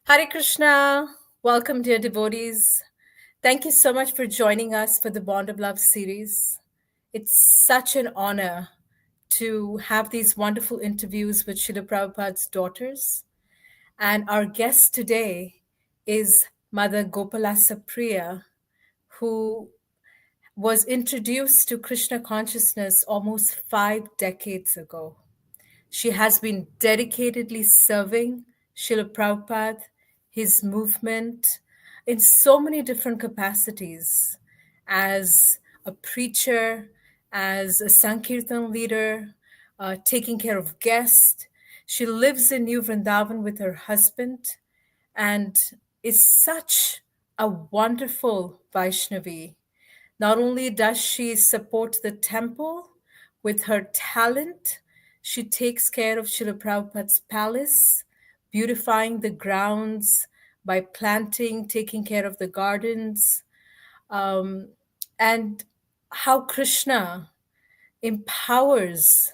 Hare Krishna. Welcome, dear devotees. Thank you so much for joining us for the Bond of Love series. It's such an honor to have these wonderful interviews with Srila Prabhupada's daughters. And our guest today is Mother Gopalasapriya, who was introduced to Krishna consciousness almost 5 decades ago. She has been dedicatedly serving Srila Prabhupada, his movement, in so many different capacities as a preacher, as a sankirtan leader, taking care of guests. She lives in New Vrindaban with her husband and is such a wonderful Vaishnavi. Not only does she support the temple with her talent, she takes care of Srila Prabhupada's palace, beautifying the grounds by planting, taking care of the gardens, um, and how Krishna empowers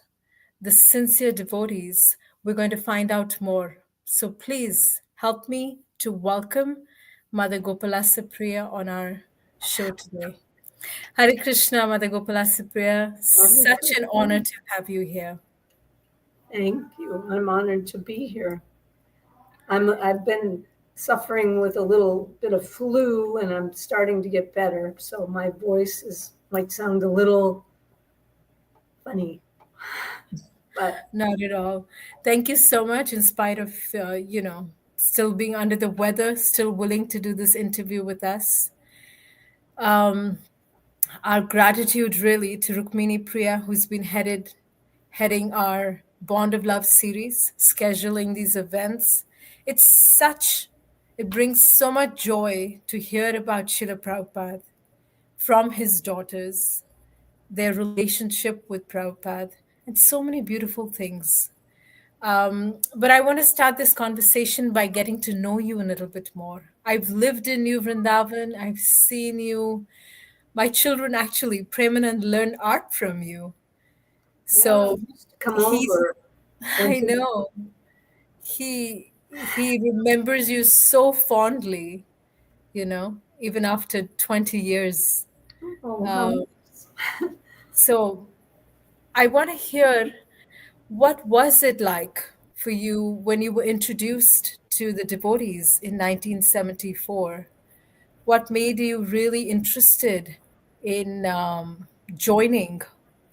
the sincere devotees. We're going to find out more. So please help me to welcome Mother Gopalasapriya on our show today. Hare Krishna, Mother Gopalasapriya. Such an honor to have you here. Thank you. I'm honored to be here. I've been suffering with a little bit of flu, and I'm starting to get better. So my voice might sound a little funny, but Not at all. Thank you so much. In spite of still being under the weather, still willing to do this interview with us. Our gratitude really to Rukmini Priya, who's been heading our Bond of Love series, scheduling these events. It brings so much joy to hear about Srila Prabhupada from his daughters, their relationship with Prabhupada, and so many beautiful things. But I want to start this conversation by getting to know you a little bit more. I've lived in New Vrindavan. I've seen you. My children actually, Premanand, learn art from you. So come he's, over. I know, he remembers you so fondly, even after 20 years. So I want to hear, what was it like for you when you were introduced to the devotees in 1974? What made you really interested in joining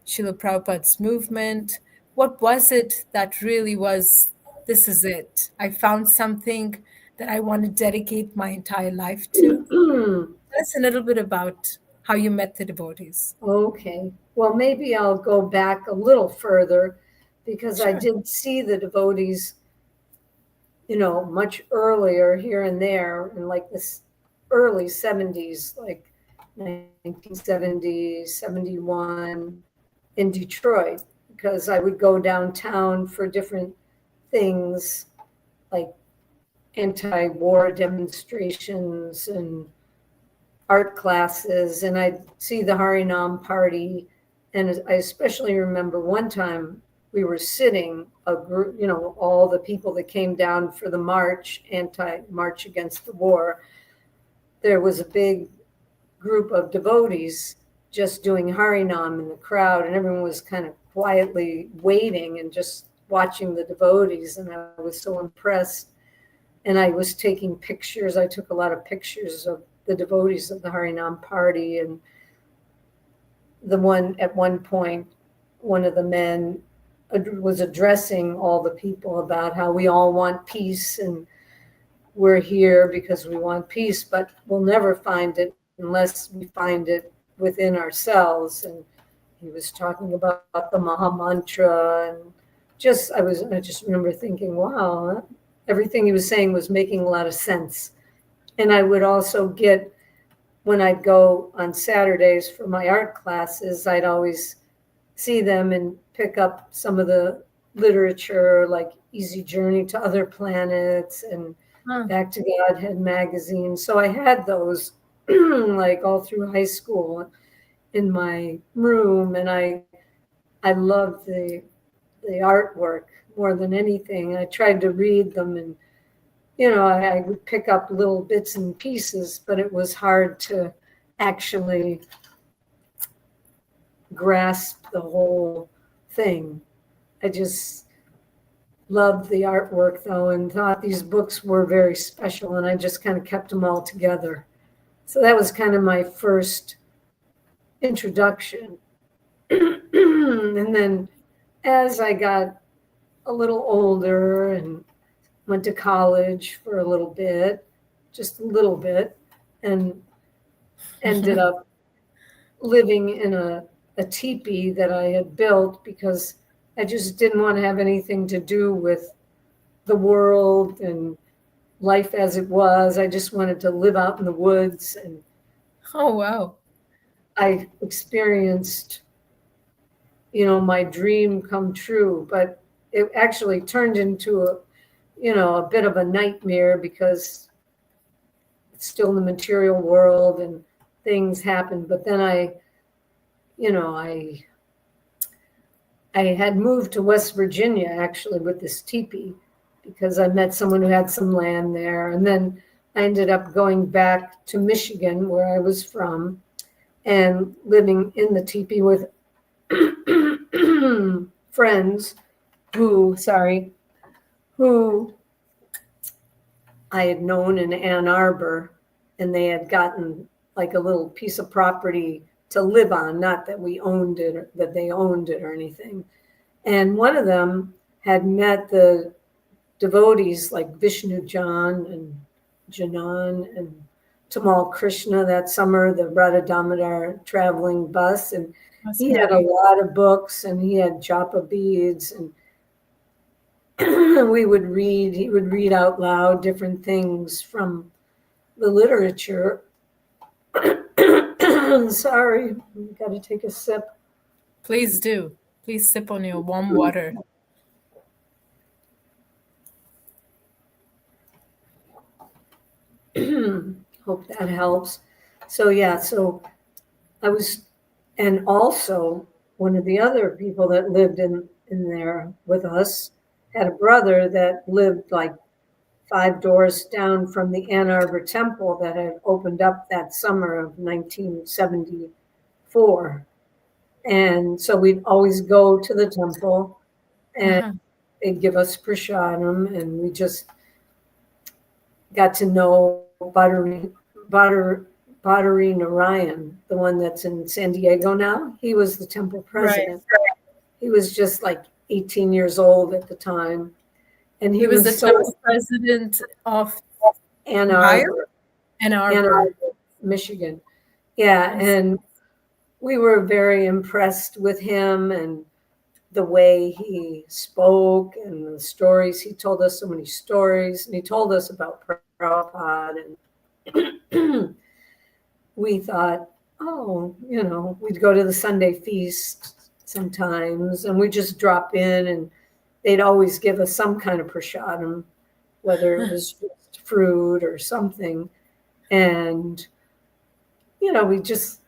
Srila Prabhupada's movement? What was it that really was, this is it? I found something that I want to dedicate my entire life to. Tell us a little bit about how you met the devotees. Okay. Well, maybe I'll go back a little further because Sure. I did see the devotees, much earlier here and there in like this early 70s, like 1970, 71 in Detroit, because I would go downtown for different things like anti-war demonstrations and art classes, and I'd see the Harinam party. And I especially remember one time we were sitting, a group, all the people that came down for the march, anti-march against the war. There was a big group of devotees just doing Harinam in the crowd, and everyone was kind of quietly waiting and just watching the devotees. And I was so impressed. And I was taking pictures. I took a lot of pictures of the devotees of the Harinam party. And at one point, one of the men was addressing all the people about how we all want peace and we're here because we want peace, but we'll never find it unless we find it within ourselves. And he was talking about the Maha Mantra, and I just remember thinking, wow, everything he was saying was making a lot of sense. And I would also get, when I'd go on Saturdays for my art classes, I'd always see them and pick up some of the literature, like Easy Journey to Other Planets and Back to Godhead magazine. So I had those like all through high school in my room, and I loved the artwork more than anything. I tried to read them and I would pick up little bits and pieces, but it was hard to actually grasp the whole thing. I just loved the artwork, though, and thought these books were very special, and I just kind of kept them all together. So that was kind of my first introduction. And then as I got a little older and went to college for a little bit, just a little bit, and ended up living in a teepee that I had built because I just didn't want to have anything to do with the world and life as it was. I just wanted to live out in the woods, and Oh, wow. I experienced, my dream come true, but it actually turned into a bit of a nightmare because it's still in the material world and things happen. But then I had moved to West Virginia actually with this teepee because I met someone who had some land there. And then I ended up going back to Michigan, where I was from, and living in the teepee with friends who I had known in Ann Arbor, and they had gotten like a little piece of property to live on, not that we owned it or that they owned it or anything. And one of them had met the devotees like Vishnu Jan and Janan and Tamal Krishna that summer, the Radha Damodar traveling bus. And That's he had a great. lot of books, and he had japa beads, and he would read out loud different things from the literature. Sorry, got to take a sip. Please do. Please sip on your warm water. Hope that helps. So I was, and also one of the other people that lived in there with us had a brother that lived like 5 doors down from the Ann Arbor Temple that had opened up that summer of 1974. And so we'd always go to the temple, and Uh-huh. they'd give us prasadam, and we just got to know Badari Narayan, the one that's in San Diego now. He was the temple Right. president. He was just like 18 years old at the time. And he He was the was so temple president of Ann Ohio? Arbor, Ann Ann Arbor. Arbor, Michigan. Yeah, I see. and we were very impressed with him and the way he spoke and the stories. He told us so many stories, and he told us about Prabhupada. And we thought, oh, we'd go to the Sunday feast sometimes, and we'd just drop in, and they'd always give us some kind of prasadam, whether it was just fruit or something. And, we just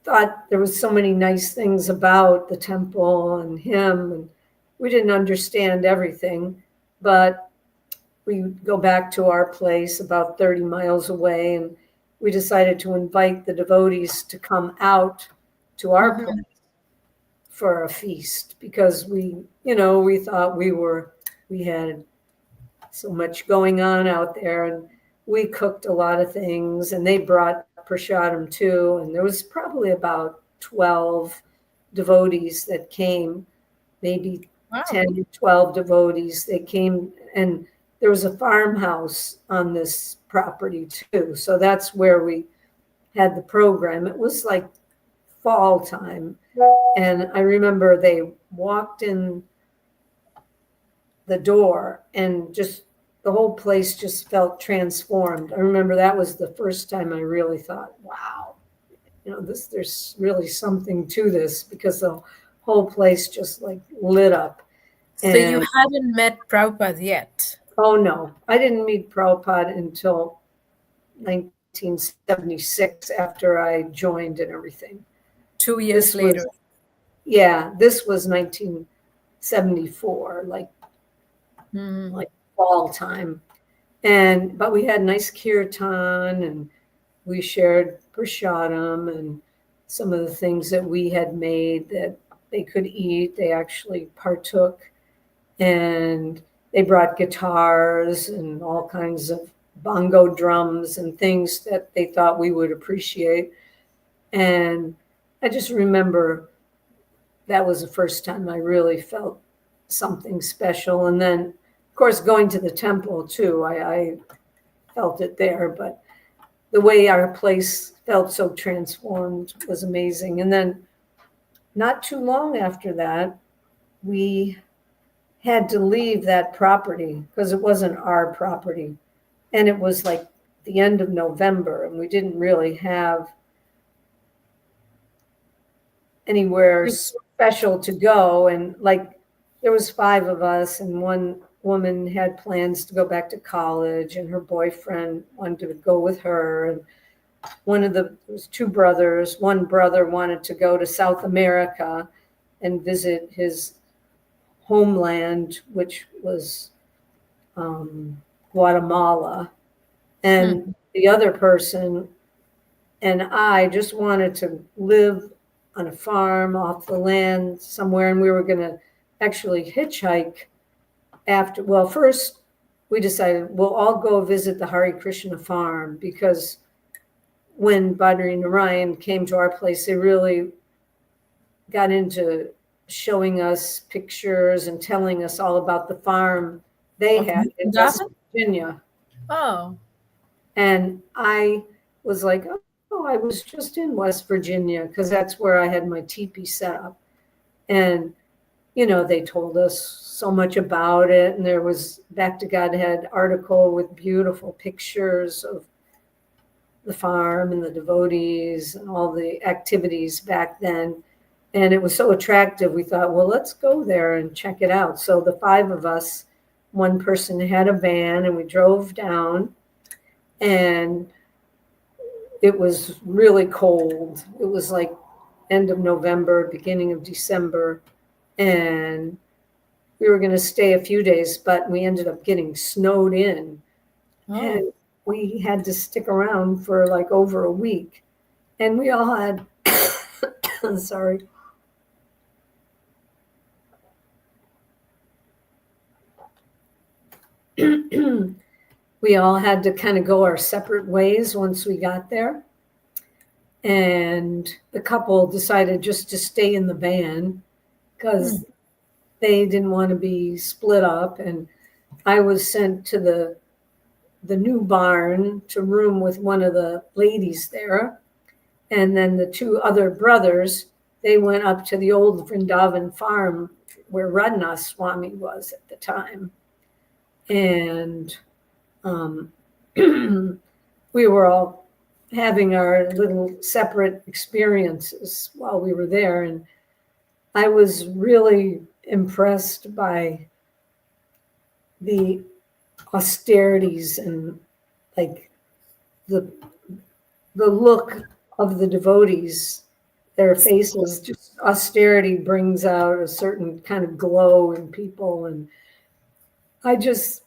thought there was so many nice things about the temple and him, and we didn't understand everything, but we go back to our place about 30 miles away, and we decided to invite the devotees to come out to our place for a feast because we thought we had so much going on out there, and we cooked a lot of things, and they brought prasadam too, and there was probably about 12 devotees that came, maybe Wow. 10 to 12 devotees. They came, and there was a farmhouse on this property too, so that's where we had the program. It was like fall time, and I remember they walked in the door, and just the whole place just felt transformed. I remember that was the first time I really thought, wow, there's really something to this, because the whole place just like lit up. So you And haven't met Prabhupada yet? oh no, I didn't meet Prabhupada until 1976 after I joined and everything. 2 years later. This was 1974, like fall time. But we had nice kirtan, and we shared prasadam and some of the things that we had made that they could eat. They actually partook, and they brought guitars and all kinds of bongo drums and things that they thought we would appreciate. And I just remember that was the first time I really felt something special. And then, of course, going to the temple too, I felt it there, but the way our place felt so transformed was amazing. And then not too long after that, we had to leave that property because it wasn't our property. And it was like the end of November, and we didn't really have anywhere special to go. And like there was 5 of us, and one woman had plans to go back to college, and her boyfriend wanted to go with her. And there was 2 brothers. One brother wanted to go to South America and visit his homeland, which was Guatemala. And the other person and I just wanted to live on a farm off the land somewhere. And we were going to actually hitchhike after. Well, first we decided we'll all go visit the Hare Krishna farm, because when Badri Narayan came to our place, they really got into showing us pictures and telling us all about the farm they had in West Virginia. Oh. And I was like, oh, I was just in West Virginia, because that's where I had my tipi set up. And, they told us so much about it. And there was Back to Godhead article with beautiful pictures of the farm and the devotees and all the activities back then. And it was so attractive. We thought, well, let's go there and check it out. So the 5 of us, one person had a van, and we drove down, and it was really cold. It was like end of November, beginning of December. And we were going to stay a few days, but we ended up getting snowed in. Oh. And we had to stick around for like over a week. And we all had, sorry. We all had to kind of go our separate ways once we got there. And the couple decided just to stay in the van because they didn't want to be split up. And I was sent to the new barn to room with one of the ladies there. And then the 2 other brothers, they went up to the old Vrindaban Farm where Radhanath Swami was at the time. And we were all having our little separate experiences while we were there. And I was really impressed by the austerities and like the look of the devotees, their faces. Just austerity brings out a certain kind of glow in people. And I just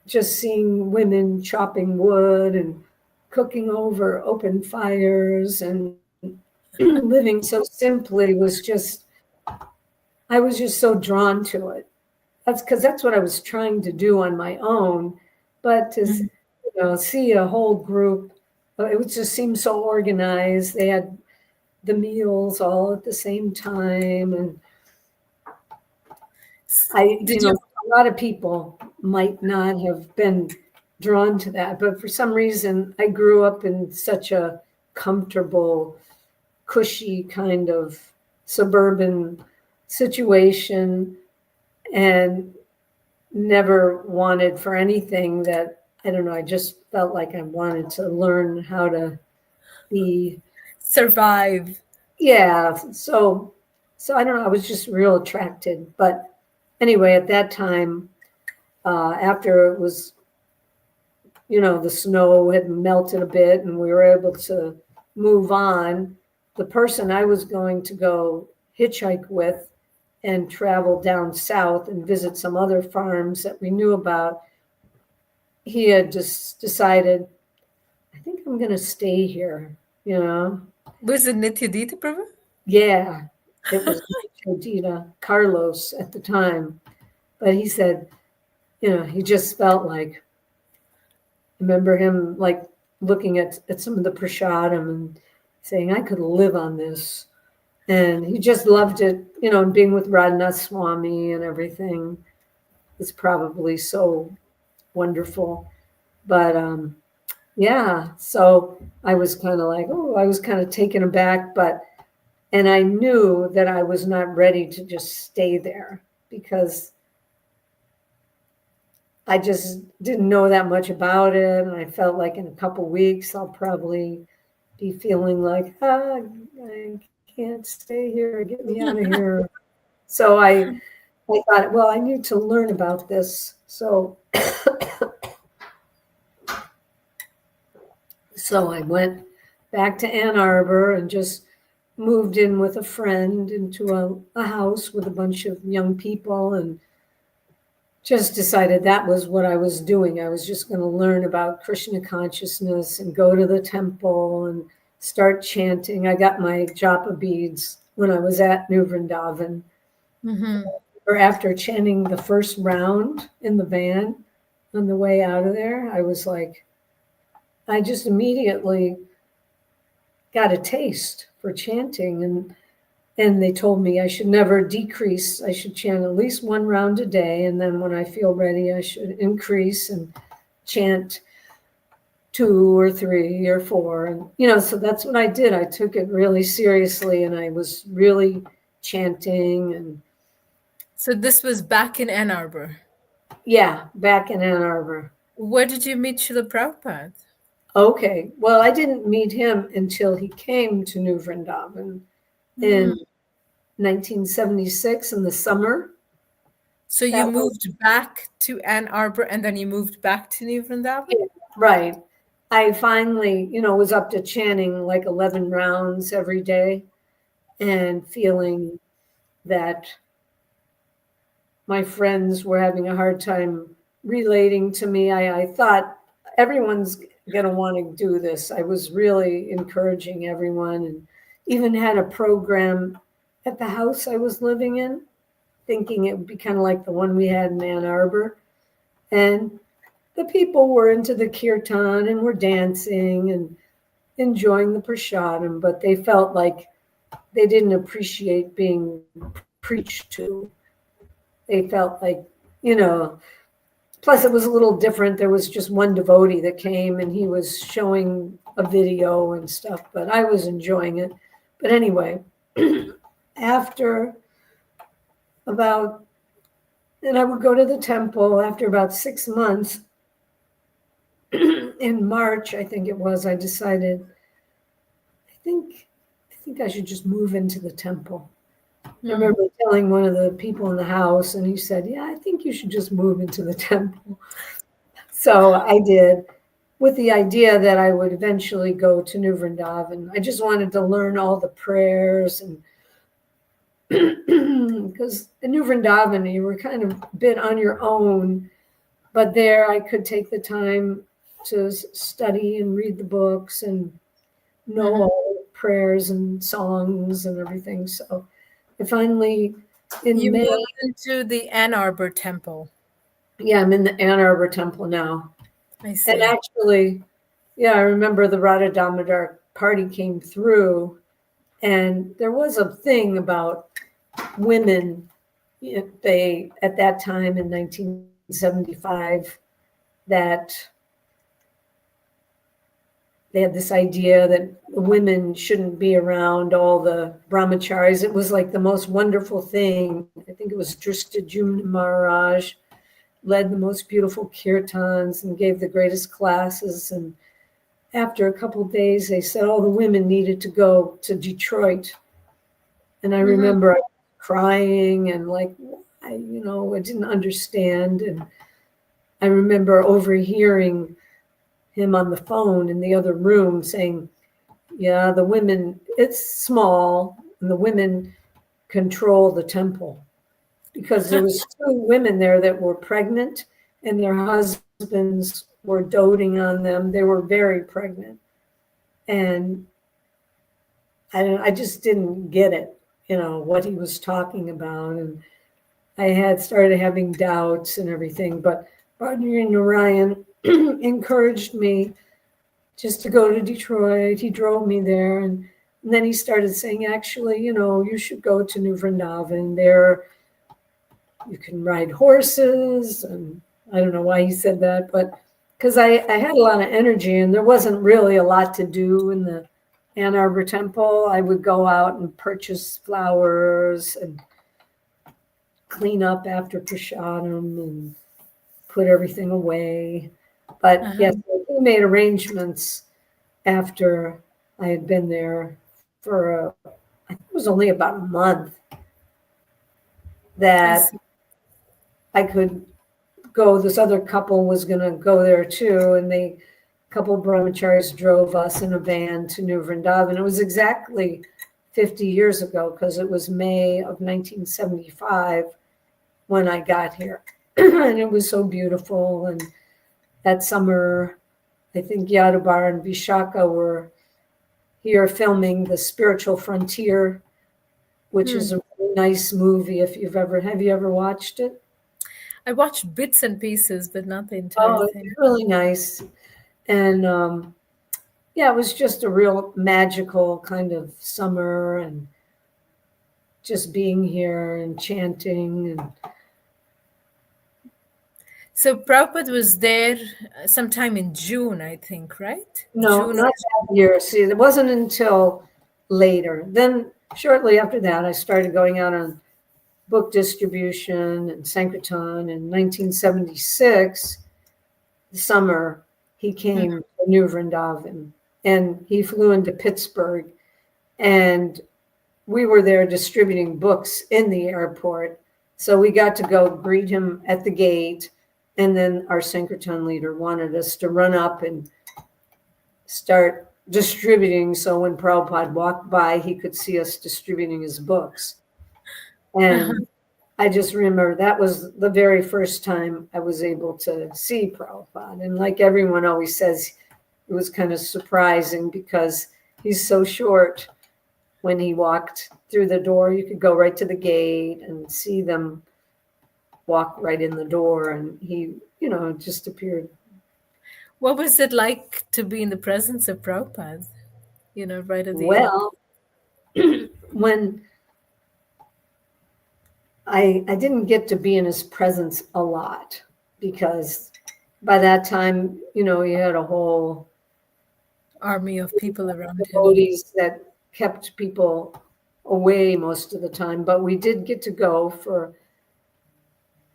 seeing women chopping wood and cooking over open fires and living so simply I was just so drawn to it. That's because that's what I was trying to do on my own. But to see a whole group, it would just seem so organized. They had the meals all at the same time. And a lot of people might not have been drawn to that, but for some reason I grew up in such a comfortable, cushy kind of suburban situation and never wanted for anything that, I don't know, I just felt like I wanted to learn how to survive. Yeah. So I don't know, I was just real attracted. But anyway, at that time, after it was, the snow had melted a bit and we were able to move on, the person I was going to go hitchhike with and travel down south and visit some other farms that we knew about, he had just decided, I think I'm going to stay here, you know? Was it Nityadita Prabhu? Yeah, it was Chodita Carlos at the time. But he said, he just felt like, I remember him like looking at some of the prasadam and saying, I could live on this. And he just loved it, and being with Radhanath Swami and everything is probably so wonderful. But yeah, so I was kind of like, I was kind of taken aback, and I knew that I was not ready to just stay there because I just didn't know that much about it. And I felt like in a couple weeks, I'll probably be feeling like, I can't stay here, get me out of here. So I thought, well, I need to learn about this. So I went back to Ann Arbor and just moved in with a friend into a house with a bunch of young people and just decided that was what I was doing. I was just going to learn about Krishna consciousness and go to the temple and start chanting. I got my japa beads when I was at New Vrindavan. Mm-hmm. Or after chanting the first round in the van on the way out of there, I was like, I just immediately got a taste for chanting, and they told me I should never decrease. I should chant at least one round a day, and then when I feel ready, I should increase and chant 2 or 3 or 4. And so that's what I did. I took it really seriously, and I was really chanting. And So this was back in Ann Arbor. yeah, back in Ann Arbor. Where did you meet Srila Prabhupada? Okay, well, I didn't meet him until he came to New Vrindavan in 1976 in the summer. So you moved back to Ann Arbor and then you moved back to New Vrindavan? Yeah, right. I finally, was up to chanting like 11 rounds every day and feeling that my friends were having a hard time relating to me. I thought everyone's going to want to do this. I was really encouraging everyone and even had a program at the house I was living in, thinking it would be kind of like the one we had in Ann Arbor. And the people were into the kirtan and were dancing and enjoying the prasadam, but they felt like they didn't appreciate being preached to. They felt like, plus it was a little different. There was just one devotee that came and he was showing a video and stuff, but I was enjoying it. But anyway, after about, and I would go to the temple after about 6 months. In March, I think it was, I decided, I think I should just move into the temple. I remember telling one of the people in the house, and he said, yeah, I think you should just move into the temple. So I did, with the idea that I would eventually go to New Vrindavan. I just wanted to learn all the prayers, and because in New Vrindavan, you were kind of a bit on your own, but there I could take the time to study and read the books and know all the prayers and songs and everything. So I finally, You moved into the Ann Arbor temple. Yeah, I'm in the Ann Arbor temple now. I see. And actually, I remember the Radha Damodar party came through, and there was a thing about women. They, at that time in 1975, that they had this idea that women shouldn't be around all the brahmacharis. It was like the most wonderful thing. I think it was Drishta Jumna Maharaj led the most beautiful kirtans and gave the greatest classes. And after a couple of days, they said all the women needed to go to Detroit. And I remember crying and like, I didn't understand. And I remember overhearing him on the phone in the other room saying, yeah, the women, it's small, and the women control the temple. Because there was 2 women there that were pregnant, and their husbands husbands were doting on them. They were very pregnant. And I just didn't get it, what he was talking about. And I had started having doubts and everything. But Rodney Narayan encouraged me just to go to Detroit. He drove me there. And then he started saying, actually, you should go to New Vrindavan. There you can ride horses. And I don't know why he said that, but because I had a lot of energy and there wasn't really a lot to do in the Ann Arbor Temple. I would go out and purchase flowers and clean up after prasadam and put everything away. But yes, we made arrangements after I had been there for, I think it was only about a month, that I could go. This other couple was going to go there too. And a couple of brahmacharis drove us in a van to New Vrindavan. It was exactly 50 years ago because it was May of 1975 when I got here. And it was so beautiful. And that summer, I think Yadabar and Vishaka were here filming The Spiritual Frontier, which is a really nice movie. Have you ever watched it? I watched bits and pieces, but not the entire thing. It's really nice. And it was just a real magical kind of summer, and just being here and chanting. And so Prabhupada was there sometime in June, I think, right? No, June not that year. See, it wasn't until later. Then shortly after that, I started going out on book distribution and sankirtan. In 1976, the summer, he came to New Vrindavan, and he flew into Pittsburgh, and we were there distributing books in the airport. So we got to go greet him at the gate, and then our sankirtan leader wanted us to run up and start distributing, so when Prabhupada walked by, he could see us distributing his books. And I just remember that was the very first time I was able to see Prabhupada. And like everyone always says, it was kind of surprising because he's so short. When he walked through the door, you could go right to the gate and see them walk right in the door. And he, just appeared. What was it like to be in the presence of Prabhupada? Right at the Well, when I didn't get to be in his presence a lot, because by that time, he had a whole army of people around him. Devotees that kept people away most of the time. But we did get to go for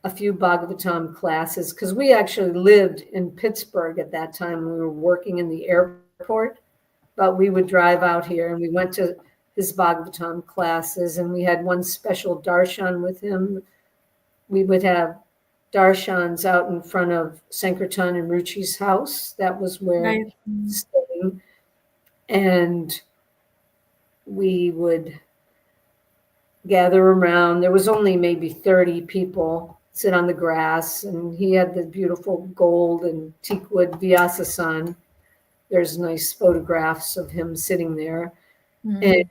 a few Bhagavatam classes, because we actually lived in Pittsburgh at that time. We were working in the airport, but we would drive out here, and we went to his Bhagavatam classes, and we had one special darshan with him. We would have darshans out in front of Sankirtan and Ruchi's house. That was where he was staying. And we would gather around. There was only maybe 30 people sit on the grass, and he had the beautiful gold and teakwood Vyasasan. There's nice photographs of him sitting there. And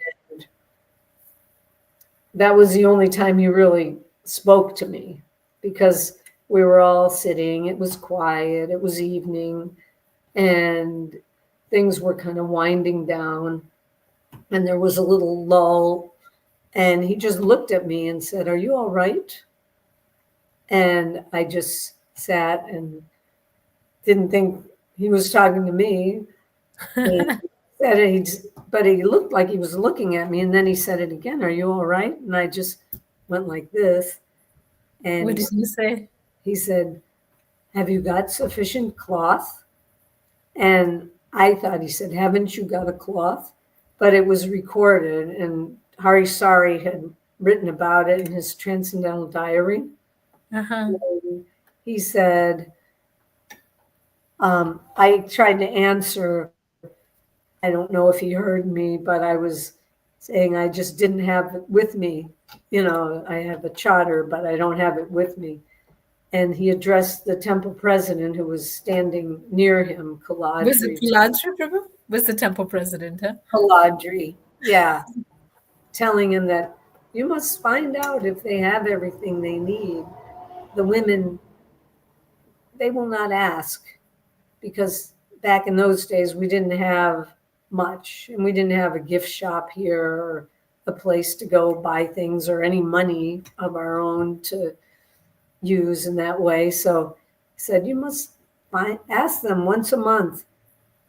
that was the only time he really spoke to me, because we were all sitting. It was quiet. It was evening, and things were kind of winding down, and there was a little lull, and he just looked at me and said, "Are you all right?" And I just sat and didn't think he was talking to me. But he looked like he was looking at me, and then he said it again, "Are you all right?" And I just went like this. And what did you say? He said, "Have you got sufficient cloth?" And I thought he said, "Haven't you got a cloth?" But it was recorded, and Hari Sari had written about it in his Transcendental Diary. He said, I tried to answer. I don't know if he heard me, but I was saying I just didn't have it with me. I have a charter, but I don't have it with me. and he addressed the temple president who was standing near him, Was it Kaladri. Piladri, Prabhu? Was the temple president, huh? Kaladri, yeah, telling him that you must find out if they have everything they need. The women, they will not ask, because back in those days we didn't have much, and we didn't have a gift shop here or a place to go buy things or any money of our own to use in that way. So he said, you must ask them once a month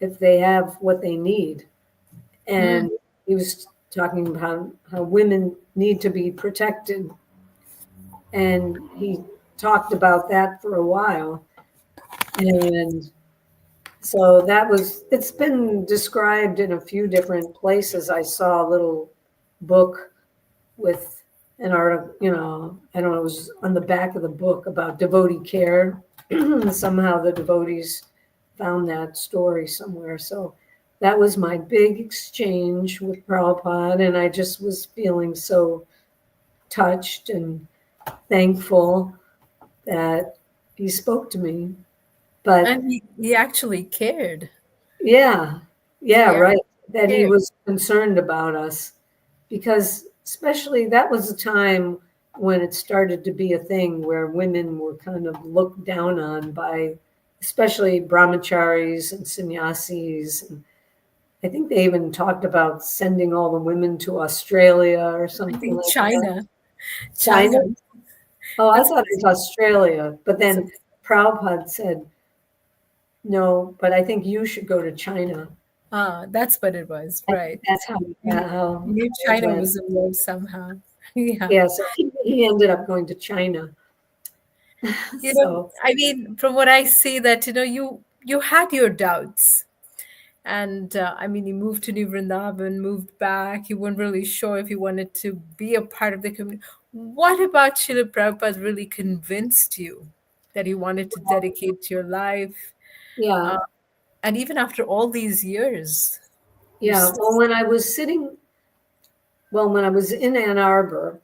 if they have what they need. Hmm. And he was talking about how women need to be protected. And he talked about that for a while. And so that was, it's been described in a few different places. I saw a little book with an article, I don't know, it was on the back of the book about devotee care. Somehow the devotees found that story somewhere. So that was my big exchange with Prabhupada. And I just was feeling so touched and thankful that he spoke to me. But And he actually cared. yeah, yeah, He right. actually That he cared. was concerned about us, because especially that was a time when it started to be a thing where women were kind of looked down on by especially brahmacharis and sannyasis. And I think they even talked about sending all the women to Australia or I something think like that. China. China? China. Oh, I That's thought it was Australia. But that's then Prabhupada said, no, but I think you should go to China. that's what it was, I right? think that's You how knew it China went. was involved somehow. Yeah. Yeah, so he ended up going to China. So I mean, from what I see that, you had your doubts. And I mean, you moved to New Vrindavan, moved back. You weren't really sure if you wanted to be a part of the community. What about Srila Prabhupada really convinced you that you wanted to dedicate your life? yeah, Uh, and even after all these years, you yeah. When I was in Ann Arbor,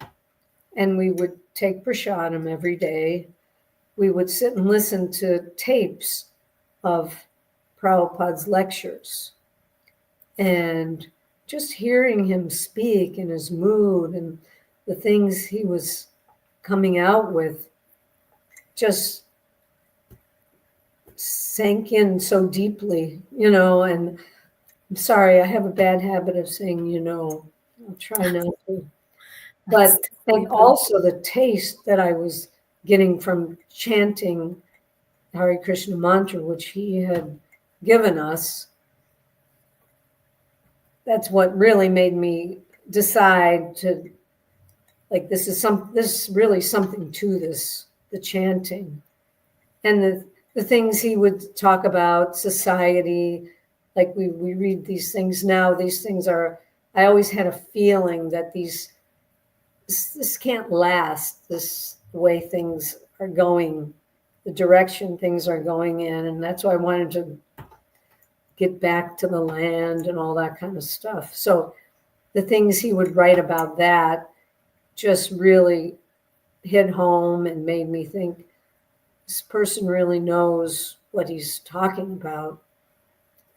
and we would take prasadam every day, we would sit and listen to tapes of Prabhupada's lectures, and just hearing him speak and his mood and the things he was coming out with just sank in so deeply, and I'm sorry, I have a bad habit of saying, I'll try not to. that's But, totally and good. also the taste that I was getting from chanting Hare Krishna mantra, which he had given us, that's what really made me decide to, like, this is really something to this, the chanting. And the things he would talk about, society, like we read these things now, these things are, I always had a feeling that this can't last, this the way things are going, the direction things are going in. And that's why I wanted to get back to the land and all that kind of stuff. So the things he would write about that just really hit home and made me think, this person really knows what he's talking about.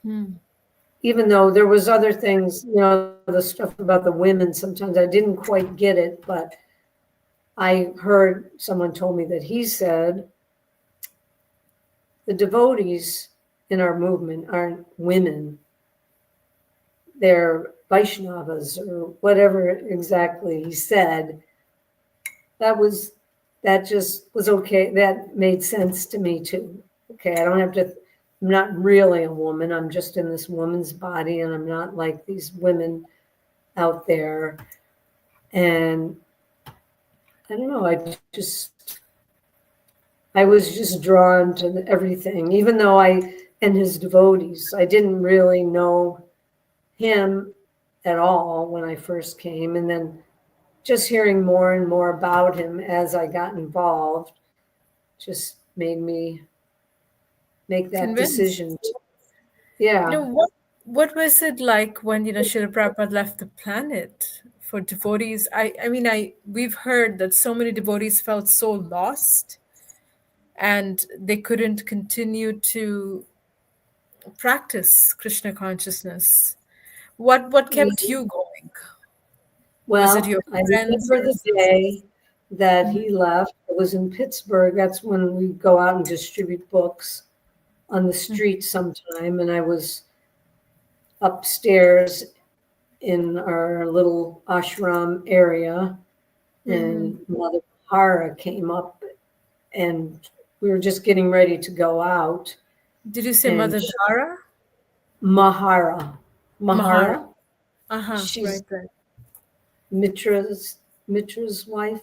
Hmm. Even though there was other things, the stuff about the women, sometimes I didn't quite get it, but I heard someone told me that he said the devotees in our movement aren't women, they're Vaishnavas or whatever exactly he said. That was, that just was okay. That made sense to me too. Okay, I don't have to, I'm not really a woman. I'm just in this woman's body, and I'm not like these women out there. And I don't know, I was just drawn to everything, even though and his devotees, I didn't really know him at all when I first came. And then just hearing more and more about him as I got involved just made me make that Convinced. decision. Yeah. What was it like when, Srila Prabhupada left the planet for devotees? I mean, we've heard that so many devotees felt so lost. and they couldn't continue to practice Krishna consciousness. What kept you going? Was it Well, your I friends remember or the day that Mhm, he left. It was in Pittsburgh. That's when we go out and distribute books on the mhm, street sometime. And I was upstairs in our little ashram area, mhm. and Mother Hara came up, and we were just getting ready to go out. Did you say And Mother Dhara? Mahara, Mahara. Mahara, Uh-huh, she's right, right. Mitra's wife.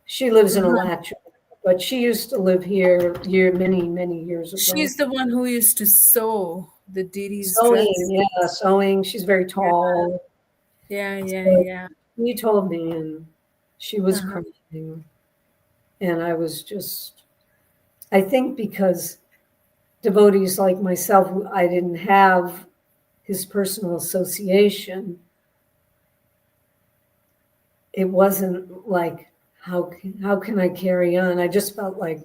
She lives in Mhm. Alachua, but she used to live here many years ago. She's the one who used to sew the deity's dress. Sewing, yeah, sewing. She's very Yeah, tall. yeah, yeah, So yeah. you told me, and she was Uh-huh. crying, and I was just. I think because devotees like myself, I didn't have his personal association. It wasn't like how can I carry on? I just felt like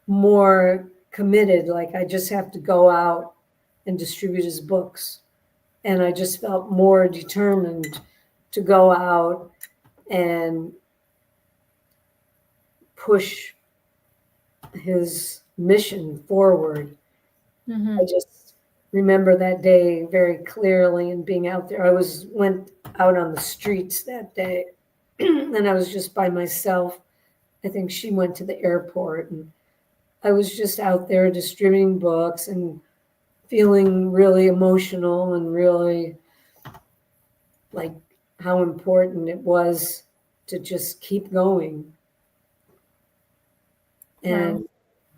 more committed, like I just have to go out and distribute his books. And I just felt more determined to go out and push his mission forward. I Mm-hmm. just remember that day very clearly and being out there. I went out on the streets that day and I was just by myself. I think she went to the airport, and I was just out there distributing books and feeling really emotional and really like how important it was to just keep going. Wow.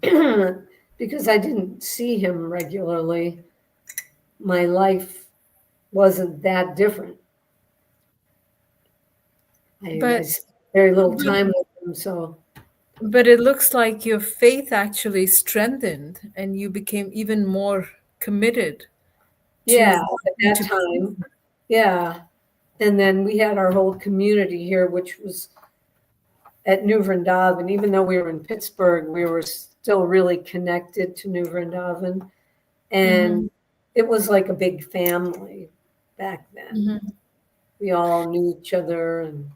And because I didn't see him regularly, my life wasn't that different. I But spent very little but time with him, so but it looks like your faith actually strengthened and you became even more committed yeah, to at wanting that to please. time, yeah. And then we had our whole community here, which was at New Vrindavan. Even though we were in Pittsburgh, we were still really connected to New Vrindavan. Mm-hmm. And it was like a big family back then. Mm-hmm. We all knew each other, and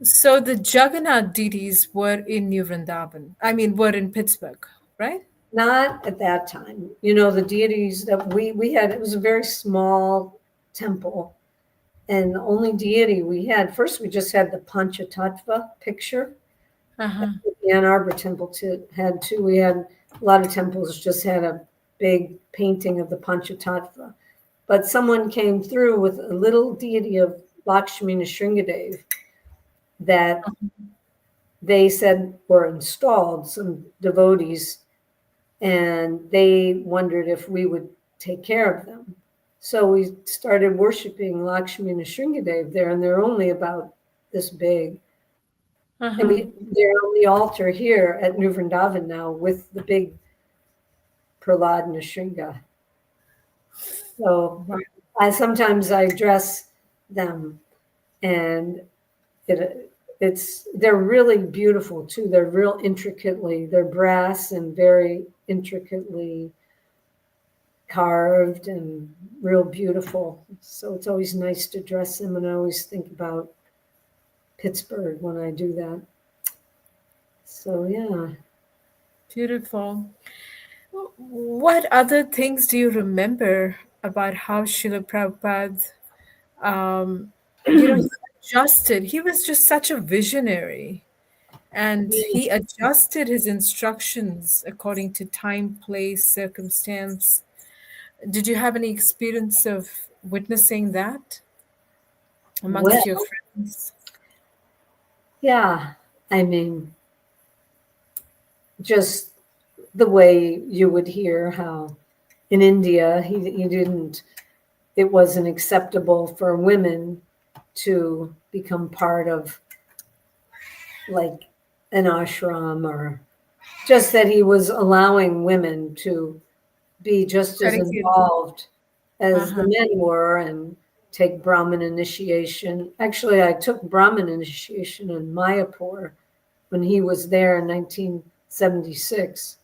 So the Jagannath deities were in New Vrindavan. I mean, were in Pittsburgh, right? not at that time. The deities that we had, it was a very small temple. And the only deity we had, first we just had the Panchatattva picture. Uh-huh. The Ann Arbor temple had too. We had a lot of temples just had a big painting of the Panchatattva. But someone came through with a little deity of Lakshmi Nrsimhadev that they said were installed, some devotees, and they wondered if we would take care of them. So we started worshiping Lakshmi Nrsimhadev there, and they're only about this big. And Uh-huh. they're on the altar here at New Vrindavan now with the big Prahlad Nrsimha. So Wow. I dress them, and they're really beautiful too. They're brass and very intricately carved and real beautiful. So it's always nice to dress them, and I always think about Pittsburgh when I do that. So yeah. Beautiful. What other things do you remember about how Srila Prabhupada, um, he adjusted? He was just such a visionary, and he adjusted his instructions according to time, place, circumstance. Did you have any experience of witnessing that Well, amongst your friends? yeah. I mean, just the way you would hear how in India he didn't it wasn't acceptable for women to become part of like an ashram, or just that he was allowing women to be just as Dedicated. involved as the Uh-huh. men were and take Brahmin initiation. Actually, I took Brahmin initiation in Mayapur when he was there in 1976.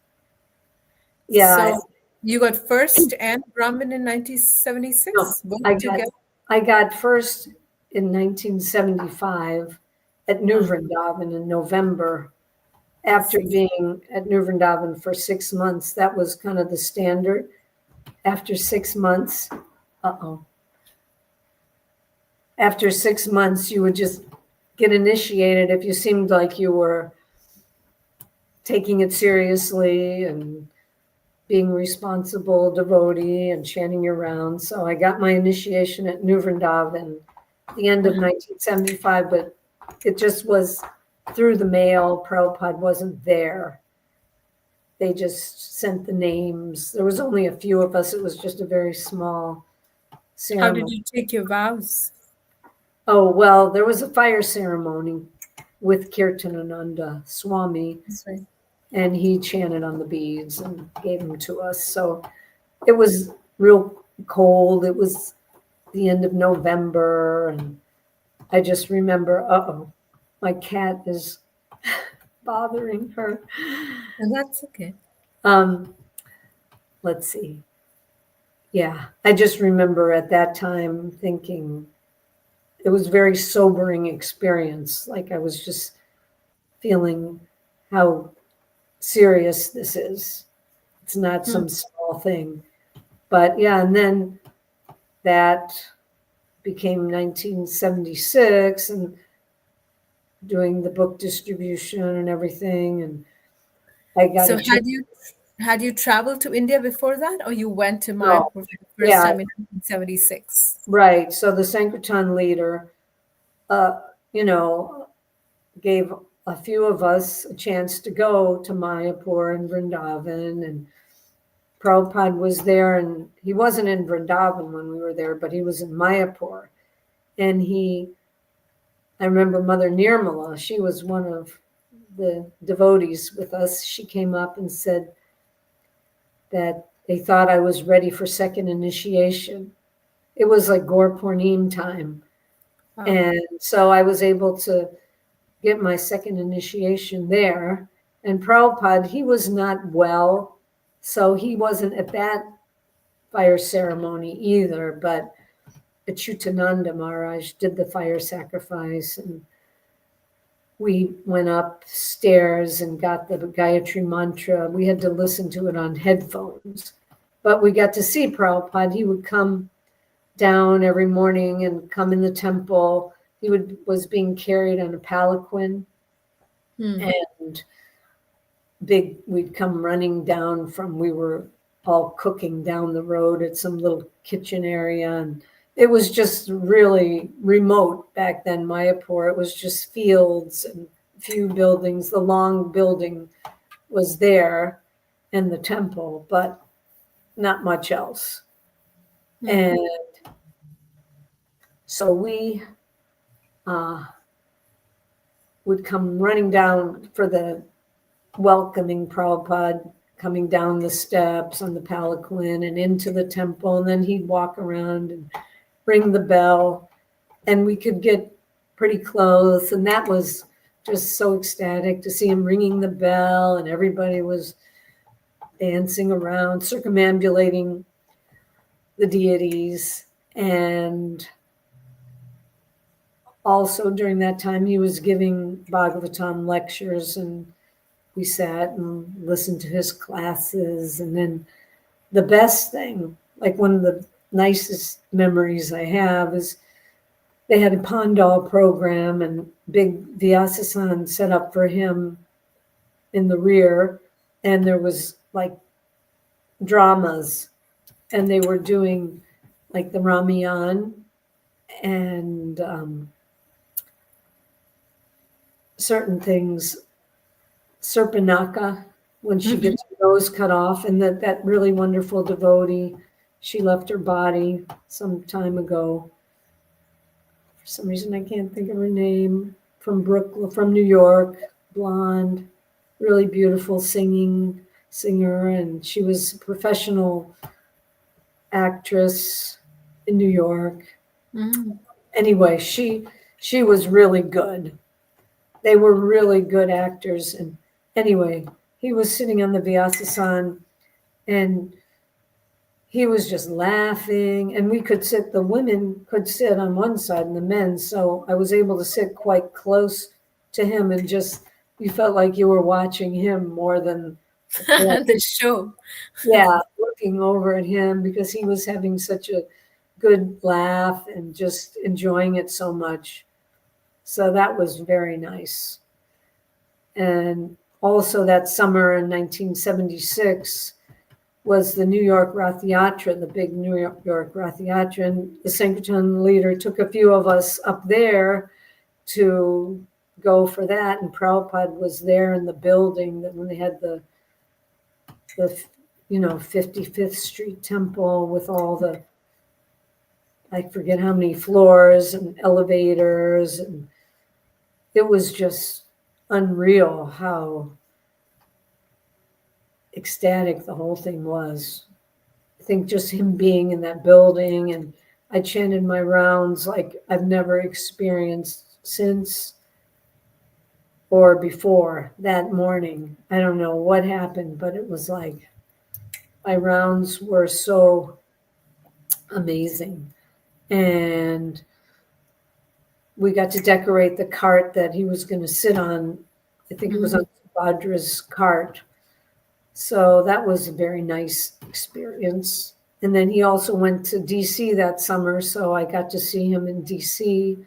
Yeah, So you got first and Brahmin in no, 1976, both I got together? I got first in 1975 at New Huh. Vrindavan in November. I After see. being at New Vrindavan for 6 months, that was kind of the standard. After 6 months, uh-oh. After 6 months, you would just get initiated if you seemed like you were taking it seriously and being responsible devotee and chanting your rounds. So I got my initiation at New Vrindavan at the end of 1975, but it just was through the mail. Prabhupada wasn't there. They just sent the names. There was only a few of us. It was just a very small How did ceremony. you take your vows? Oh, well, there was a fire ceremony with Kirtanananda Swami, That's right. and he chanted on the beads and gave them to us. So it was real cold. It was the end of November, and I just remember, uh-oh, my cat is bothering her. And that's okay. Um, let's see. Yeah, I just remember at that time thinking it was a very sobering experience. Like I was just feeling how serious this is. It's not Hmm. some small thing. But yeah, and then that became 1976 and doing the book distribution and everything. And I got So a chance. had you traveled to India before that, or you went to No, Mayapur for the first yeah, time in 1976? right. So the Sankirtan leader, uh, you know, gave a few of us a chance to go to Mayapur and Vrindavan. And Prabhupada was there, and he wasn't in Vrindavan when we were there, but he was in Mayapur. And I remember Mother Nirmala, she was one of the devotees with us. She came up and said that they thought I was ready for second initiation. It was like Gaur Purnim time. Wow. And so I was able to get my second initiation there. And Prabhupada, he was not well, so he wasn't at that fire ceremony either, but Achyutananda Maharaj did the fire sacrifice, and we went upstairs and got the Gayatri mantra. We had to listen to it on headphones, but we got to see Prabhupada. He would come down every morning and come in the temple. Was being carried on a palanquin, Hmm. and we'd come running down we were all cooking down the road at some little kitchen area, and it was just really remote back then. Mayapur, it was just fields and few buildings. The long building was there and the temple, but not much else. Hmm. And so we uh, would come running down for the welcoming Prabhupada, coming down the steps on the palanquin and into the temple. And then he'd walk around and ring the bell, and we could get pretty close. And that was just so ecstatic to see him ringing the bell, and everybody was dancing around, circumambulating the deities. And also during that time, he was giving Bhagavatam lectures, and we sat and listened to his classes. And then the best thing, like one of the nicest memories I have, is they had a Pandal program, and big Vyasasan set up for him in the rear. And there was like dramas, and they were doing like the Ramayan and certain things, Serpanaka, when she Mhm. gets her nose cut off, and that really wonderful devotee, she left her body some time ago. For some reason, I can't think of her name. From Brooklyn, from New York, blonde, really beautiful singer, and she was a professional actress in New York. Mm. Anyway, she was really good. They were really good actors, and anyway, he was sitting on the Vyasasan, and he was just laughing, and we could sit, the women could sit on one side and the men. So I was able to sit quite close to him, and just, you felt like you were watching him more than the play. The show. Yeah, looking over at him because he was having such a good laugh and just enjoying it so much. So that was very nice. And also that summer in 1976 was the New York Rath Yatra, the big New York Rath Yatra. And the Sankirtan leader took a few of us up there to go for that. And Prabhupada was there in the building that when they had the 55th Street Temple with all the, I forget how many floors and elevators. And it was just unreal how ecstatic the whole thing was. I think just him being in that building, and I chanted my rounds like I've never experienced since or before that morning. I don't know what happened, but it was like my rounds were so amazing. And we got to decorate the cart that he was going to sit on. I think it was on Bhadra's cart. So that was a very nice experience. And then he also went to DC that summer, so I got to see him in DC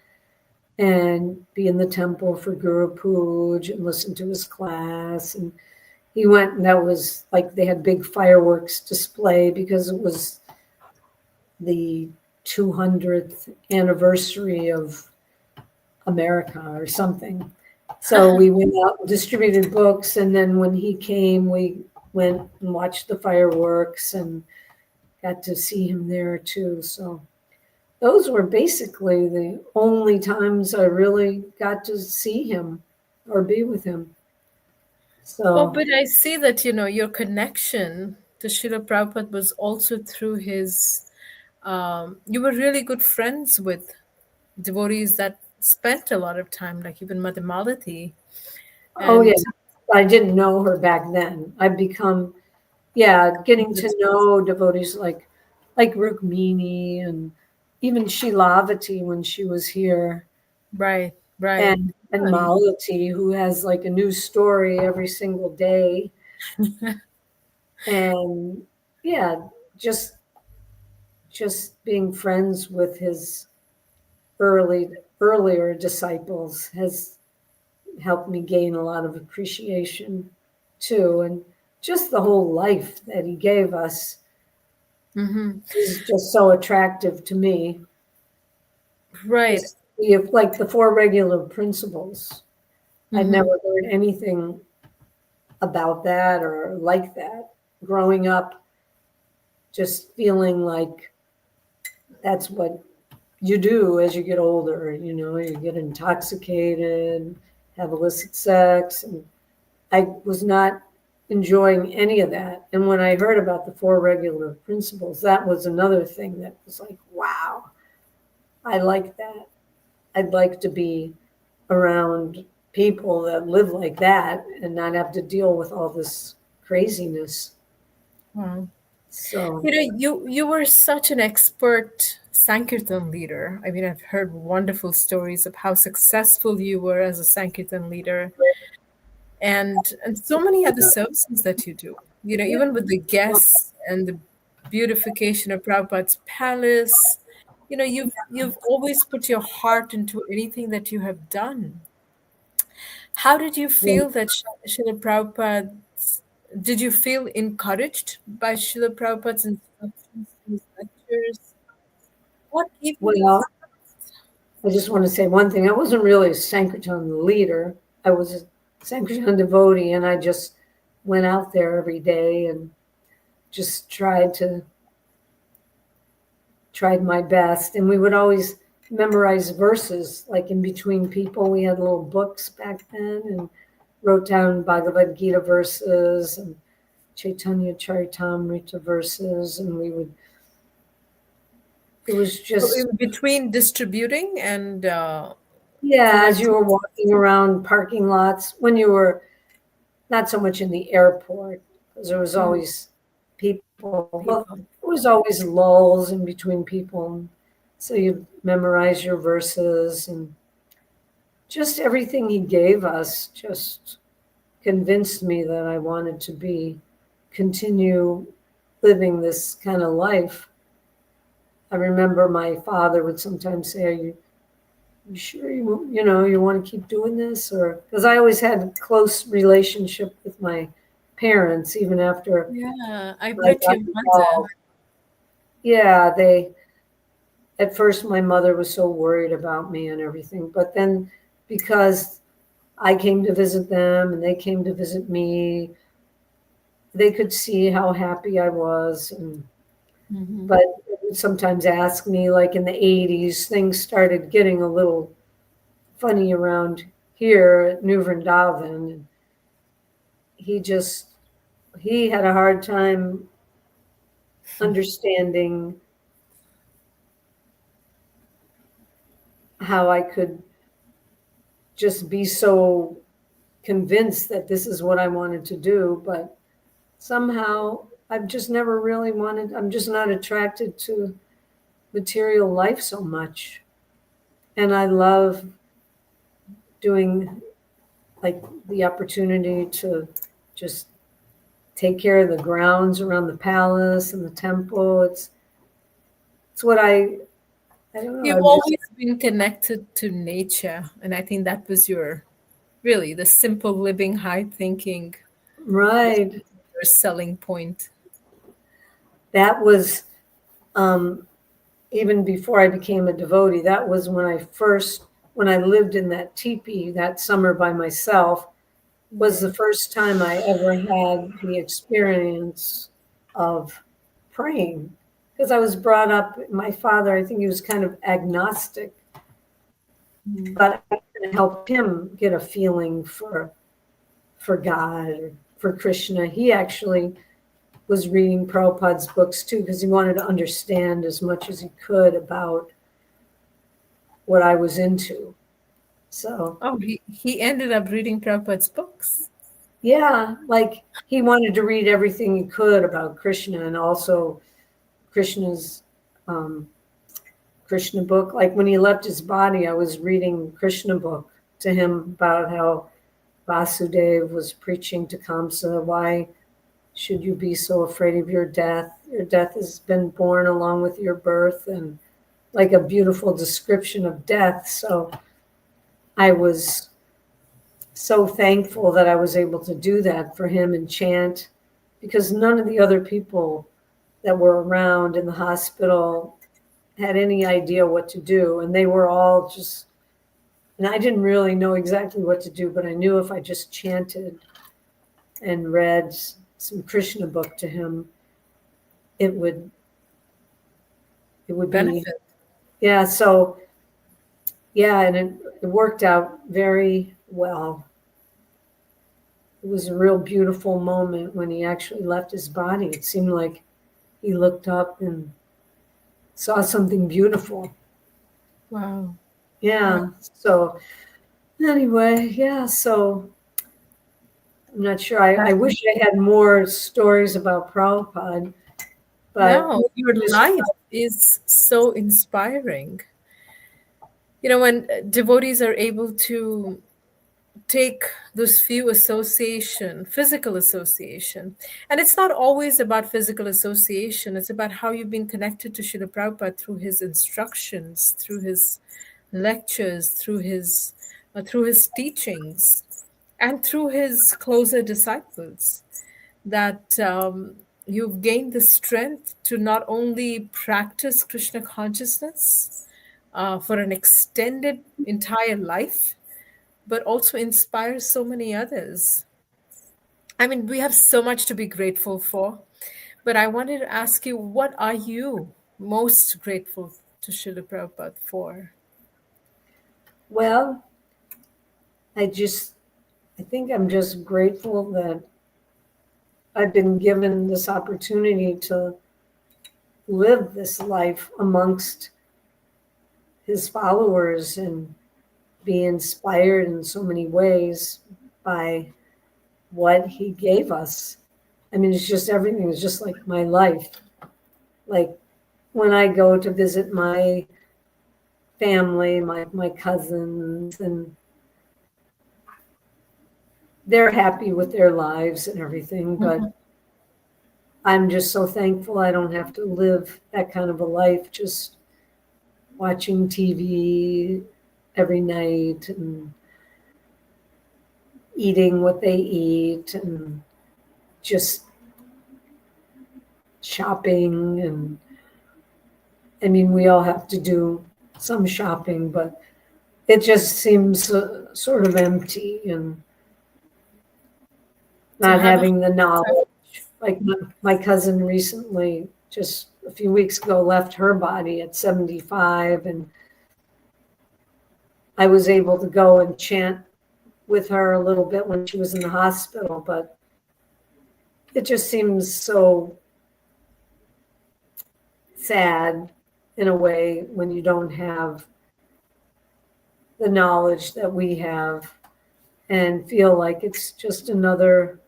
and be in the temple for Guru Puj and listen to his class. And he went, and that was like they had big fireworks display because it was the 200th anniversary of America or something. So we went out and distributed books, and then when he came, we went and watched the fireworks and got to see him there too. So those were basically the only times I really got to see him or be with him. Well, So, but I see that, your connection to Srila Prabhupada was also through his, you were really good friends with devotees that spent a lot of time, like even Mother Malati. oh yeah, And I didn't know her back then. I've become, yeah, getting to know devotees like Rukmini and even Shilavati when she was here, right, right. and Yeah. Malati, who has like a new story every single day. And yeah, just being friends with his earlier disciples has helped me gain a lot of appreciation too. And just the whole life that he gave us Mm-hmm. is just so attractive to me. Right. Just like the four regular principles. I'd Mm-hmm. never heard anything about that or like that growing up, just feeling like that's what you do as you get older. You get intoxicated, have illicit sex. And I was not enjoying any of that. And when I heard about the four regular principles, that was another thing that was like, wow, I like that. I'd like to be around people that live like that and not have to deal with all this craziness. Wow. So, You were such an expert Sankirtan leader. I mean, I've heard wonderful stories of how successful you were as a Sankirtan leader, and so many other services that you do. Even with the guests and the beautification of Prabhupada's palace. You've always put your heart into anything that you have done. How did you feel that Srila Prabhupada, did you feel encouraged by Srila Prabhupada's instructions in his lectures? What gave you the well, I just want to say one thing. I wasn't really a Sankirtan leader. I was a Sankirtan devotee, and I just went out there every day and just tried my best. And we would always memorize verses, like in between people. We had little books back then and wrote down Bhagavad Gita verses and Chaitanya Charitamrita verses, and it was so just, in between distributing and yeah, as you collecting? were walking around parking lots, when you were not so much in the airport, because there was Mm, always people. Well, people. there was always lulls in between people. So you memorize your verses, and just everything he gave us just convinced me that I wanted to continue living this kind of life. I remember my father would sometimes say, "Are you sure you want to keep doing this?" Or because I always had a close relationship with my parents, even after Yeah, I I met got your mother. involved. Yeah, they at first my mother was so worried about me and everything, but then because I came to visit them and they came to visit me, they could see how happy I was. And Hmm. but they would sometimes ask me, like in the 80s, things started getting a little funny around here at New Vrindavan. And he just he had a hard time understanding how I could just be so convinced that this is what I wanted to do, but somehow I've just never really wanted, I'm just not attracted to material life so much. And I love doing like the opportunity to just take care of the grounds around the palace and the temple. It's what I don't know. You've I'm just always been connected to nature, and I think that was your really the simple living, high thinking was right. your selling point. That was um, even before I became a devotee. That was when I lived in that teepee that summer by myself, was the Right. first time I ever had the experience of praying. Because I was brought up, my father, I think he was kind of agnostic, Mm. but I could help him get a feeling for God or for Krishna. He actually was reading Prabhupada's books too, because he wanted to understand as much as he could about what I was into. So, Oh, he ended up reading Prabhupada's books. yeah, like he wanted to read everything he could about Krishna and also Krishna's um, Krishna book. Like when he left his body, I was reading Krishna book to him about how Vasudev was preaching to Kamsa, why should you be so afraid of your death? Your death has been born along with your birth, and like a beautiful description of death. So I was so thankful that I was able to do that for him and chant, because none of the other people that were around in the hospital had any idea what to do. And they were all just, and I didn't really know exactly what to do, but I knew if I just chanted and read some Krishna book to him, it would, it would be, Benefit. yeah. So, yeah. And it worked out very well. It was a real beautiful moment when he actually left his body. It seemed like he looked up and saw something beautiful. Wow. Wow. Yeah. So anyway, yeah. So I'm not sure. I That- wish I had more stories about Prabhupada, but No, your just life is so inspiring. You know, when devotees are able to take those few association, physical association, and it's not always about physical association, it's about how you've been connected to Srila Prabhupada through his instructions, through his lectures, through his teachings, and through his closer disciples, that you've gained the strength to not only practice Krishna consciousness for an extended entire life, but also inspire so many others. I mean, we have so much to be grateful for, but I wanted to ask you, what are you most grateful to Srila Prabhupada for? well, I just I think I'm just grateful that I've been given this opportunity to live this life amongst his followers and be inspired in so many ways by what he gave us. I mean, it's just everything is just like my life. Like when I go to visit my family, my cousins, and they're happy with their lives and everything, but Mhm. I'm just so thankful I don't have to live that kind of a life, just watching TV every night and eating what they eat and just shopping. And I mean, we all have to do some shopping, but it just seems sort of empty and To not have a having the knowledge. Like my cousin recently, just a few weeks ago, left her body at 75, and I was able to go and chant with her a little bit when she was in the hospital, but it just seems so sad in a way when you don't have the knowledge that we have and feel like it's just another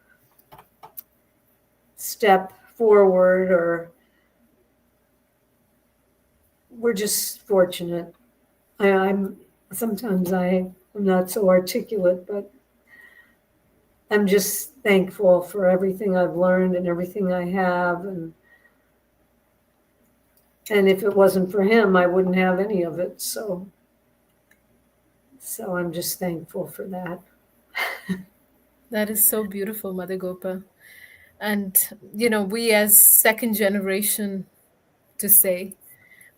step forward, or we're just fortunate. I'm sometimes I'm not so articulate, but I'm just thankful for everything I've learned and everything I have, and if it wasn't for him, I wouldn't have any of it. So I'm just thankful for that. That is so beautiful, Mother Gopa. And, we as second generation to say,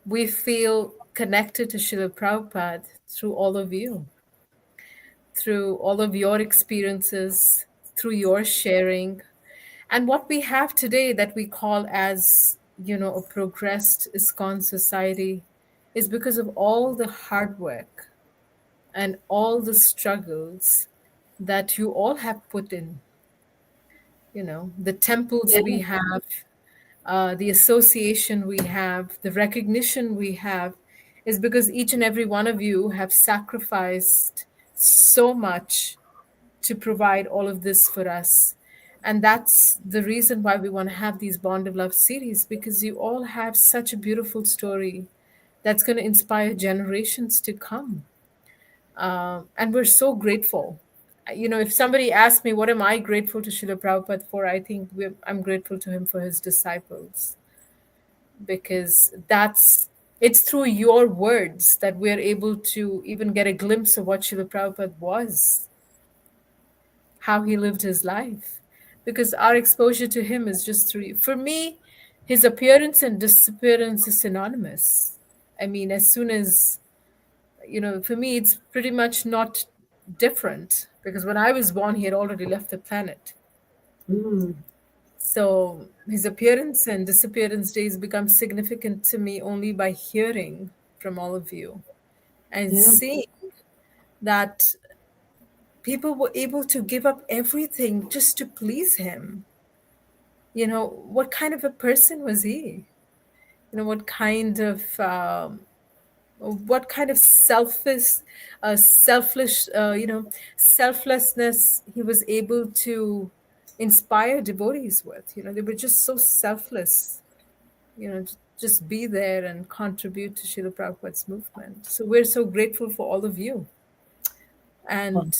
we feel connected to Srila Prabhupada through all of you, through all of your experiences, through your sharing. And what we have today that we call as, a progressed ISKCON society is because of all the hard work and all the struggles that you all have put in. The temples Yeah. we have, the association we have, the recognition we have, is because each and every one of you have sacrificed so much to provide all of this for us. And that's the reason why we want to have these Bond of Love series, because you all have such a beautiful story that's going to inspire generations to come. And we're so grateful. If somebody asks me, what am I grateful to Srila Prabhupada for? I think I'm grateful to him for his disciples, because it's through your words that we're able to even get a glimpse of what Srila Prabhupada was, how he lived his life. Because our exposure to him is just through, for me, his appearance and disappearance is synonymous. I mean, as soon as, for me, it's pretty much not different, because when I was born, he had already left the planet. Mm, So his appearance and disappearance days become significant to me only by hearing from all of you and yeah. seeing that people were able to give up everything just to please him. What kind of a person was he? What kind of selfish, selfish, selflessness he was able to inspire devotees with. They were just so selfless, just be there and contribute to Srila Prabhupada's movement. So we're so grateful for all of you. Well, And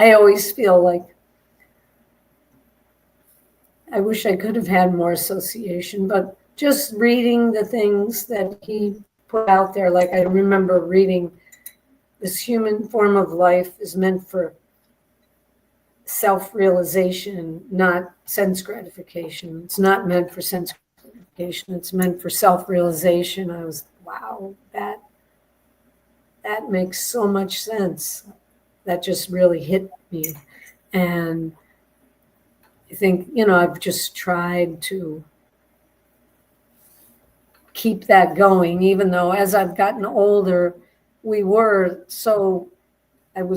I always feel like I wish I could have had more association, but just reading the things that he put out there, like I remember reading, this human form of life is meant for self-realization, not sense gratification. It's not meant for sense gratification. It's meant for self-realization. I was, wow, that makes so much sense. That just really hit me. And I think, I've just tried to keep that going, even though as I've gotten older, I was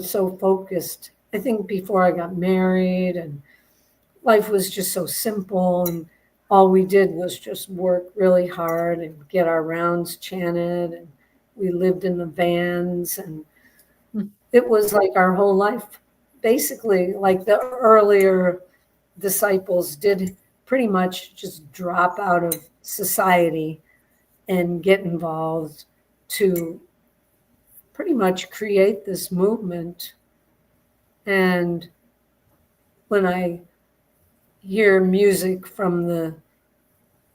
so focused. I think before I got married, and life was just so simple, and all we did was just work really hard and get our rounds chanted, and we lived in the vans, and mm, it was like our whole life. basically, like the earlier disciples did, pretty much just drop out of society and get involved to pretty much create this movement. And when I hear music from the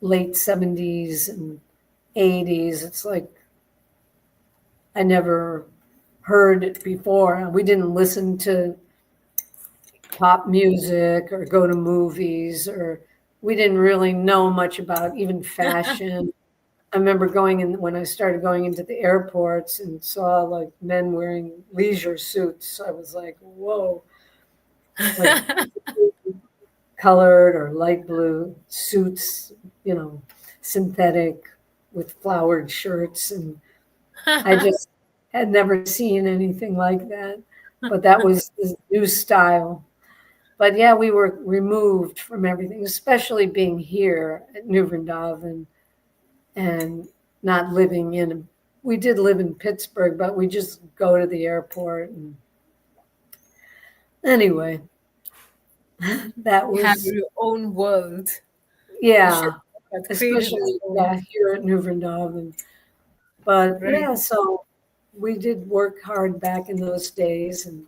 late 70s and 80s, it's like I never heard it before. We didn't listen to pop music or go to movies, or we didn't really know much about even fashion. I remember going in when I started going into the airports and saw like men wearing leisure suits. I was like, whoa, like colored or light blue suits, you know, synthetic with flowered shirts. And I just had never seen anything like that. But that was the new style. But yeah, we were removed from everything, especially being here at New Vrindavan and not living in. We did live in Pittsburgh, but we just go to the airport. And anyway, that You have was, your own world. yeah, That created its especially own. yeah, here at New Vrindavan. But Right. yeah, so we did work hard back in those days, and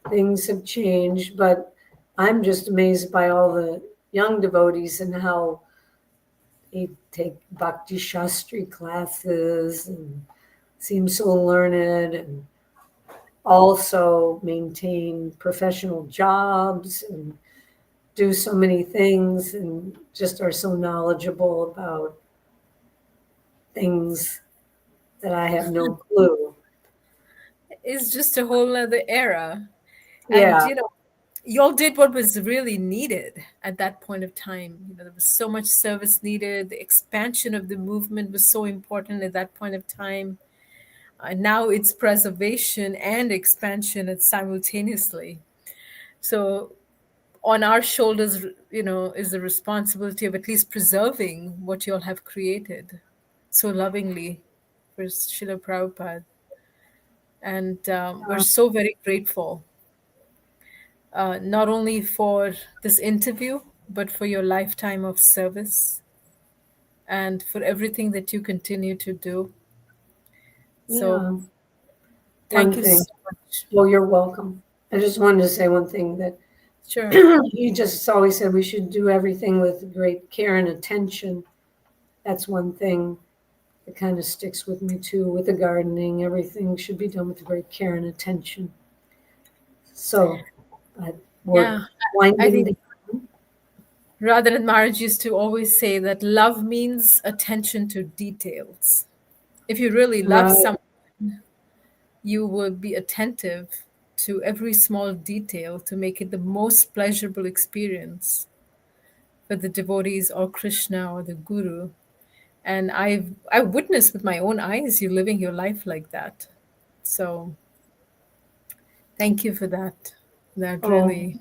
things have changed. But I'm just amazed by all the young devotees and how they take Bhakti Shastri classes and seem so learned, and also maintain professional jobs and do so many things, and just are so knowledgeable about things that I have no clue. It's just a whole other era. And, Yeah, y'all did what was really needed at that point of time. There was so much service needed. The expansion of the movement was so important at that point of time. Now it's preservation and expansion at simultaneously. So on our shoulders, is the responsibility of at least preserving what you all have created so lovingly for Srila Prabhupada. And we're so very grateful, not only for this interview, but for your lifetime of service and for everything that you continue to do. So yeah. thank One you thing. so much. Well, you're welcome. I just wanted to say one thing that Sure. he just always said we should do everything with great care and attention. That's one thing that kind of sticks with me too. With the gardening, everything should be done with great care and attention. So we're Yeah. I winding think down. Radhanath Maharaj used to always say that love means attention to details. If you really love Right. someone, you will be attentive to every small detail to make it the most pleasurable experience for the devotees or Krishna or the Guru. And I witnessed with my own eyes you living your life like that. So thank you for that. That Oh, really,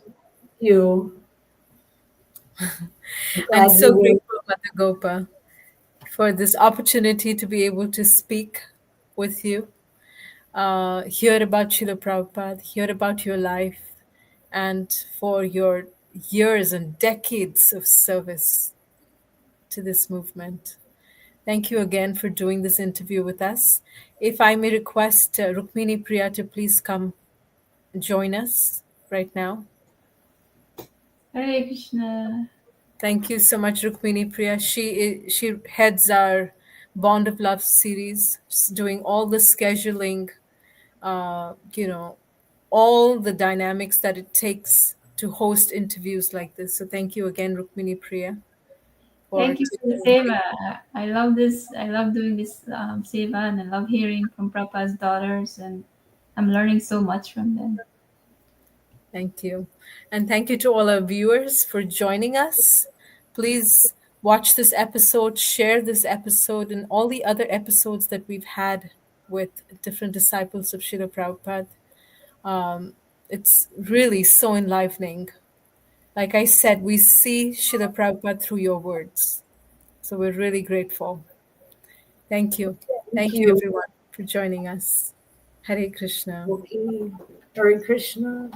you. I'm I'm glad you so were. grateful, Mother Gopa, for this opportunity to be able to speak with you, hear about Srila Prabhupada, hear about your life, and for your years and decades of service to this movement. Thank you again for doing this interview with us. If I may request Rukmini Priya to please come join us right now. Hare Krishna. Thank you so much, Rukmini Priya. She heads our Bond of Love series, doing all the scheduling, uh, you know, all the dynamics that it takes to host interviews like this. So thank you again, Rukmini Priya, for Thank you for the taking. seva. I love this. I love doing this seva, and I love hearing from Prabhupada's daughters, and I'm learning so much from them. Thank you. And thank you to all our viewers for joining us. Please watch this episode, share this episode, and all the other episodes that we've had with different disciples of Srila Prabhupada. Um, it's really so enlivening. Like I said, we see Srila Prabhupada through your words. So we're really grateful. Thank you. Thank Thank you, you. everyone, for joining us. Hare Krishna. Okay. Hare Krishna.